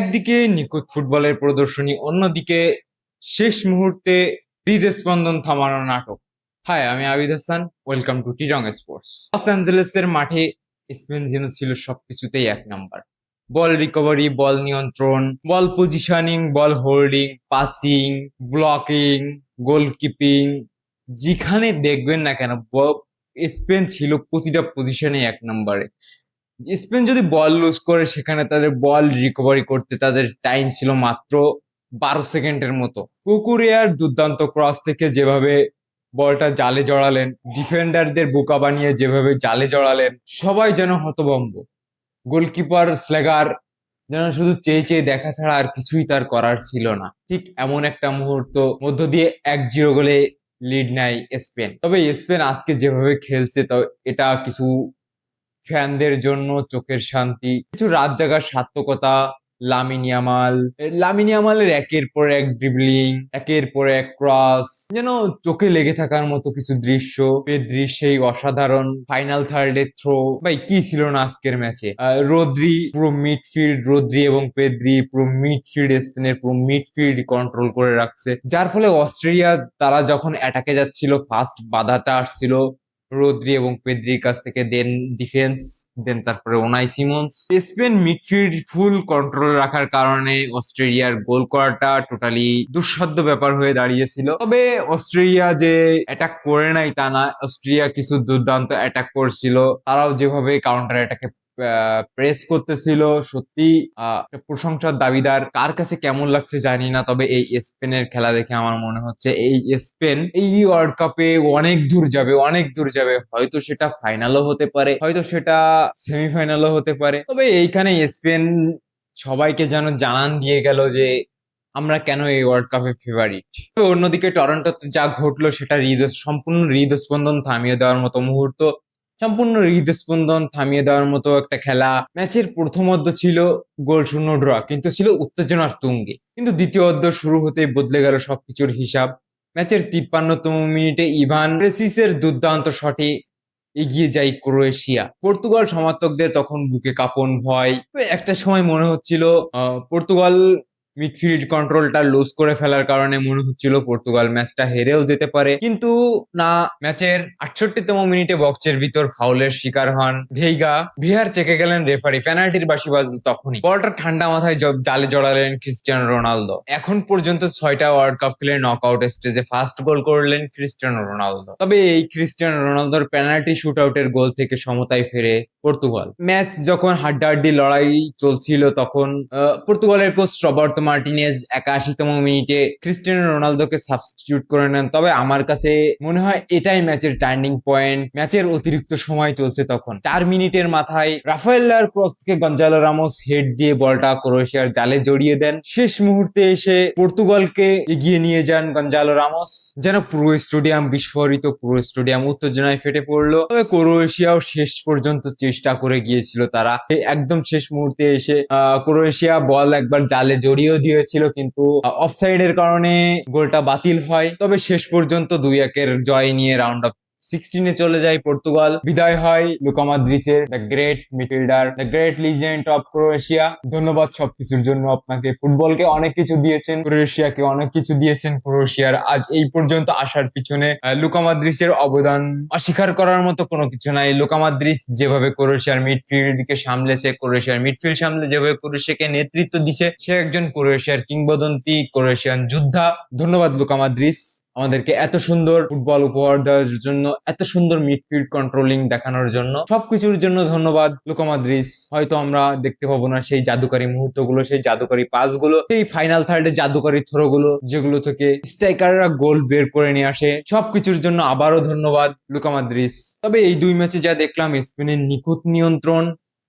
একদিকে নিখুঁত ফুটবলের প্রদর্শনী, অন্যদিকে শেষ মুহূর্তে হৃদস্পন্দন থামানো নাটক। হাই, আমি আবিদ হাসান। ওয়েলকাম টু টিটং স্পোর্টস। লস অ্যাঞ্জেলেসের মাঠে স্পেন যেন ছিল সবকিছুতেই এক নাম্বার। বল রিকভারি, বল নিয়ন্ত্রণ, বল পজিশনিং, বল হোল্ডিং, পাসিং, ব্লকিং, গোলকিপিং, যেখানে দেখবেন না কেন স্পেন ছিল প্রতিটা পজিশনে এক নম্বরে। স্পেন যদি বল লুজ করে সেখানে তাদের বল রিকভারি করতে তাদের টাইম ছিল মাত্র 12 সেকেন্ডের মতো। কুকুরেয়ার দুর্দান্ত ক্রস থেকে যেভাবে বলটা জালে জড়ালেন, ডিফেন্ডারদের বোকা বানিয়ে যেভাবে জালে জড়ালেন, সবাই যেন হতভম্ব। গোলকিপার স্লেগার যেন শুধু চেয়ে চেয়ে দেখা ছাড়া আর কিছুই তার করার ছিল না। ঠিক এমন একটা মুহূর্ত মধ্য দিয়ে 1-0 গোলে লিড নেয় স্পেন। তবে স্পেন আজকে যেভাবে খেলছে, তো এটা কিছু ফ্যানদের জন্য চোখের শান্তি, কিছু রাত জাগার সার্থকতা। লামিন ইয়ামালের একের পর এক ড্রিবলিং, একের পর এক ক্রস, যেন চোখে লেগে থাকার মতো কিছু দৃশ্য। পেদ্রি সেই অসাধারণ ফাইনাল থার্ডে থ্রো, ভাই কি ছিল না আজকের ম্যাচে। রোদ্রি এবং পেদ্রি পুরো মিডফিল্ড, স্পেনের পুরো মিডফিল্ড কন্ট্রোল করে রাখছে, যার ফলে অস্ট্রেলিয়া তারা যখন অ্যাটাকে যাচ্ছিল, ফার্স্ট বাধাটা আসছিল রোদ্রি এবং পেদ্রির কাছ থেকে, দেন ডিফেন্স, দেন তারপরে Unai Simons. Spain midfield full control রাখার কারণে অস্ট্রেলিয়ার গোল করাটা টোটালি দুঃসাধ্য ব্যাপার হয়ে দাঁড়িয়েছিল। তবে অস্ট্রেলিয়া যে অ্যাটাক করে নাই তা না, অস্ট্রেলিয়া কিছু দুর্দান্ত অ্যাটাক করছিল। তারাও যেভাবে কাউন্টার অ্যাটাকে প্রেস করতেছিল, সত্যি প্রশংসার দাবিদার। কার কাছে কেমন লাগছে জানি না, তবে এই স্পেনের খেলা দেখে আমার মনে হচ্ছে এই স্পেন এই ওয়ার্ল্ড কাপে অনেক দূর যাবে, অনেক দূর যাবে। হয়তো সেটা ফাইনালও হতে পারে, হয়তো সেটা সেমিফাইনালও হতে পারে। তবে এইখানে স্পেন সবাইকে যেন জানান দিয়ে গেল যে আমরা কেন এই ওয়ার্ল্ড কাপে ফেভারিট। অন্যদিকে টরন্টোতে যা ঘটলো সেটা সম্পূর্ণ হৃদস্পন্দন থামিয়ে দেওয়ার মতো মুহূর্ত, সম্পূর্ণ হৃদস্পন্দন থামিয়ে দেওয়ার মতো একটা খেলা। ম্যাচের প্রথমার্ধ ছিল গোল শূন্য ড্র, কিন্তু ছিল উত্তেজনার তুঙ্গে। কিন্তু দ্বিতীয় অর্ধ শুরু হতেই বদলে গেল সবকিছুর হিসাব। ম্যাচের 53তম মিনিটে ইভান প্রেসিসের দুর্দান্ত শটে এগিয়ে যায় ক্রোয়েশিয়া। পর্তুগাল সমর্থকদের তখন বুকে কাঁপন ভয়। একটা সময় মনে হচ্ছিল পর্তুগাল মিডফিল্ড কন্ট্রোলটা লুজ করে ফেলার কারণে মনে হচ্ছিল পর্তুগাল ম্যাচটা হেরেও যেতে পারে, কিন্তু না। ম্যাচের 68তম মিনিটে বক্সের ভিতর ফাউলের শিকার হন ভেইগা। ভিআর চেকে গেলেন রেফারি, পেনাল্টির বাঁশি বাজলো তখনই। বলটা ঠান্ডা মাথায় জালে জড়ালেন ক্রিস্টিয়ানো রোনালদো। এখন পর্যন্ত 6টা ওয়ার্ল্ড কাপ খেলে নক আউট স্টেজে ফার্স্ট গোল করলেন ক্রিস্টিয়ানো রোনালদো। তবে এই ক্রিস্টিয়ানো রোনালদোর পেনাল্টি শুট আউটের গোল থেকে সমতায় ফেরে পর্তুগাল। ম্যাচ যখন হাড্ডাহাড্ডি লড়াই চলছিল, তখন পর্তুগালের কোচ রবার্তো মার্টিনেজ 81তম মিনিটে ক্রিস্টিয়ানো রোনালদোকে সাবস্টিটিউট করে নেন। তবে আমার কাছে মনে হয় এটাই ম্যাচের টার্নিং পয়েন্ট। ম্যাচের অতিরিক্ত সময় চলছে তখন, 4 মিনিটের মাথায় রাফায়েলার ক্রস থেকে গঞ্জালো রামোস হেড দিয়ে বলটা ক্রোয়েশিয়ার জালে জড়িয়ে দেন। শেষ মুহূর্তে এসে পর্তুগালকে এগিয়ে নিয়ে যান গঞ্জালো রামোস। যেন পুরো স্টেডিয়াম বিস্ফোরিত, পুরো স্টেডিয়াম উত্তেজনায় ফেটে পড়লো। তবে ক্রোয়েশিয়াও শেষ পর্যন্ত চেষ্টা করে গিয়েছিল। তারা একদম শেষ মুহূর্তে এসে ক্রোয়েশিয়া বল একবার জালে জড়িয়েও দিয়েছিল, কিন্তু অফসাইডের কারণে গোলটা বাতিল হয়। তবে শেষ পর্যন্ত 2-1 জয় নিয়ে রাউন্ড অফ 16-এ চলে যায় পর্তুগাল। বিদায় হয় লুকা মদ্রিচের, the great midfielder, the great legend of Croatia. ধন্যবাদ সবকিছুর জন্য আপনাকে। ফুটবলকে অনেক কিছু দিয়েছেন, ক্রোয়েশিয়াকে অনেক কিছু দিয়েছেন। ক্রোয়েশিয়ার আজ এই পর্যন্ত আসার পিছনে লুকা মদ্রিচের অবদান অস্বীকার করার মতো কোনো কিছু নাই। লুকা মদ্রিচ যেভাবে ক্রোয়েশিয়ার মিডফিল্ডকে সামলেছে, ক্রোয়েশিয়ার মিডফিল্ড সামলে যেভাবে ক্রোয়েশিয়াকে নেতৃত্ব দিচ্ছে, সে একজন ক্রোয়েশিয়ার কিংবদন্তি, ক্রোয়েশিয়ান যোদ্ধা। ধন্যবাদ লুকা মদ্রিচ, আমাদেরকে এত সুন্দর ফুটবল উপহার দেওয়ার জন্য, এত সুন্দর মিডফিল্ড কন্ট্রোলিং দেখানোর জন্য, সবকিছুর জন্য ধন্যবাদ লুকা মদ্রিচ। হয়তো আমরা দেখতে পাবো না সেই জাদুকারী মুহূর্তগুলো, সেই জাদুকারী পাসগুলো, সেই ফাইনাল থার্ডে জাদুকারী থ্রোগুলো, যেগুলো থেকে স্ট্রাইকাররা গোল বের করে নিয়ে আসে। সবকিছুর জন্য আবারও ধন্যবাদ লুকা মদ্রিচ। তবে এই 2 ম্যাচে যা দেখলাম, স্পেনের নিখুঁত নিয়ন্ত্রণ,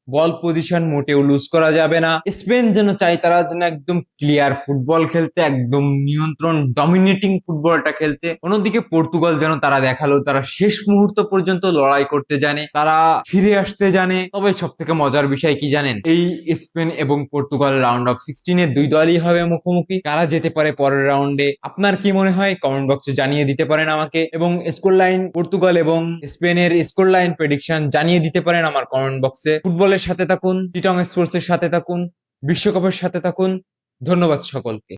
বল পজিশন মোটেও লুজ করা যাবে না। স্পেন যেন চাই তারা যেন একদম ক্লিয়ার ফুটবল খেলতে, একদম নিয়ন্ত্রণ ডমিনেটিং ফুটবলটা খেলতে। অন্যদিকে পর্তুগাল যেন তারা দেখালো তারা শেষ মুহূর্ত পর্যন্ত লড়াই করতে জানে, তারা ফিরে আসতে জানে। তবে সব থেকে মজার বিষয় কি জানেন, এই স্পেন এবং পর্তুগাল রাউন্ড অফ 16-এ 2 দলই হবে মুখোমুখি। কারা যেতে পারে পরের রাউন্ডে, আপনার কি মনে হয় কমেন্ট বক্সে জানিয়ে দিতে পারেন আমাকে। এবং স্কোর লাইন, পর্তুগাল এবং স্পেনের স্কোর লাইন প্রেডিকশন জানিয়ে দিতে পারেন আমার কমেন্ট বক্সে। ফুটবলের সাথে থাকুন, টিটং স্পোর্টস এর সাথে থাকুন। বিশ্বকাপের সাথে থাকুন। ধন্যবাদ সকলকে।